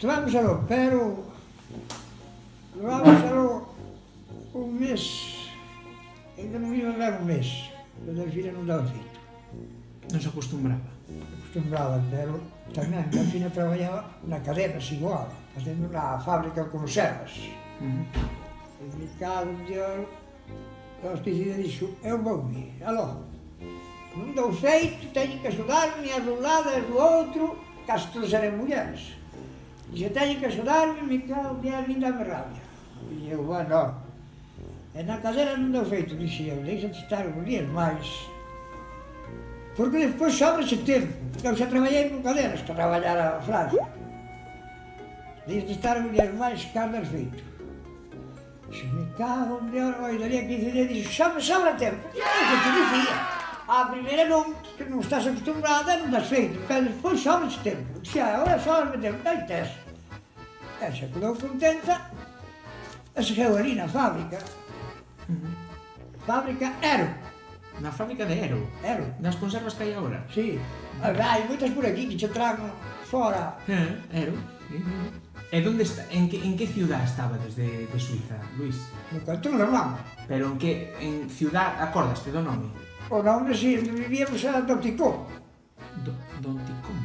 Levámos aló, pero levámos aló un mes, ainda non iba a dar un mes, pero a Delfina non daba feito. Non se acostumbraba. Acostumbraba, pero tamén a Delfina traballaba na cadena, igual, facendo na fábrica con conservas. E me cago en Dios, a hospicida dixo, eu voume, aló, non dou feito, teñen que axudarme as dun lado e as do outro, case todos eran mulleres. E se teñen que axudarme, me cago en Dios, a min dame rabia. E eu, bueno, e na cadena non dou feito, dixo eu, deixa-te estar uns días máis, porque despois sobra-se tempo. Eu xa traballei con cadenas, que traballara a Francia. Deixa-te estar uns días máis, que andas feito. Se me cago en Dios, oi, daría 15 días, dixo, xa me sobra tempo. E que te dicía, a primeira non, que non estás acostumbrada, non das feito, pero despois sobra-se tempo. Xa, agora sobra-me tempo, aí tes. E xa quedou contenta, e segueu ali na fábrica. Fábrica Ero. Na fábrica de Ero? Ero. Das conservas que hai agora? Sí. Hai moitas por aquí que che trago fora. Ero. E onde está? En que ciudad estabades de Suiza, Luís? No Cantón Román. Pero en ciudad, acordaste do nome? O nome, si, vivíamos a Doticón.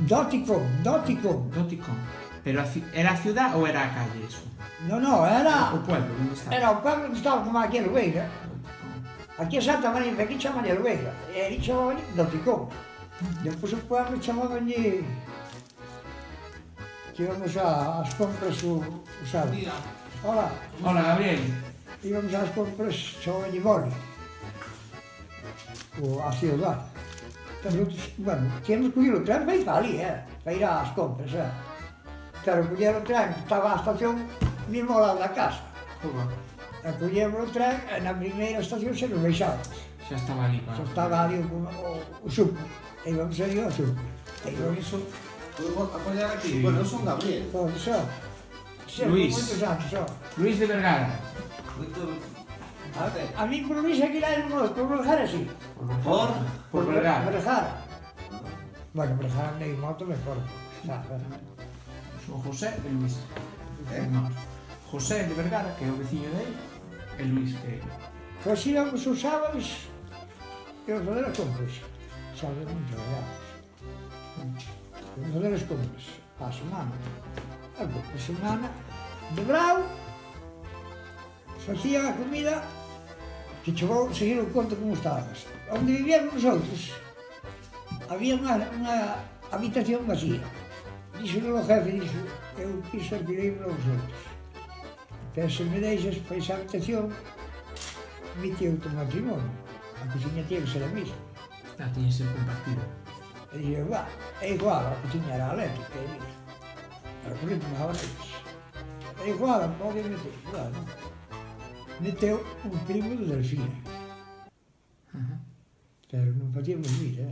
Doticón? Doticón. Pero era a ciudad ou era a calle, eso? No, era... O pueblo, onde estaba? Era o pueblo onde estaba como aquí a Lubeira. Aquí a Santa María, aquí chaman a Lubeira. E ali chamaban Doticón. Depois o pueblo chamaban que íbamos ás compras o sábado. Hola. Hola, Gabriel. Íbamos ás compras, chamaban Boli. A ciudad. Bueno, tínhamos que coller o tren para ir para ali, para ir ás compras, Claro, coller o tren, estaba a estación mismo ao lado da casa. E collemos o tren, e na primeira estación se nos baixábamos. Xa estaba ali, Xa estaba ali o suco. E íbamos ali ao suco. E íbamos iso. Podemos apoyar aquí. Bueno, eu son Gabriel. Pois só. Luís. Moitos anos só. Luís de Vergara. A mí por Luís aquí lá por Vergara sí. Por Vergara. Vergara. Bueno, Vergara andei en moto mejor. Son José e Luís. Nós. José de Vergara, que é o veciño dele, e Luís, que... Pois íbamos os sábados e os fazer as compras. Sábados non traballábamos. Íbamos fazer as compras á semana. Algo por semana, de brau, facía a comida que chegou a seguir o conto como estábamos. Onde vivíamos nosotros, había unha habitación vacía. Dixo o jefe, dixo, eu piso alquilei para vosotros. Pero se me deixas para esa habitación, metí outro matrimonio. A cociña tiña que ser a mesma. Tiña que ser compartida. E dixo, é igual, a cociña era eléctrica, é mesmo. Era por isso que me daba neles. É igual, pode meter, igual, non? Meteu un primo de Delfina. Pero non facíamos vir,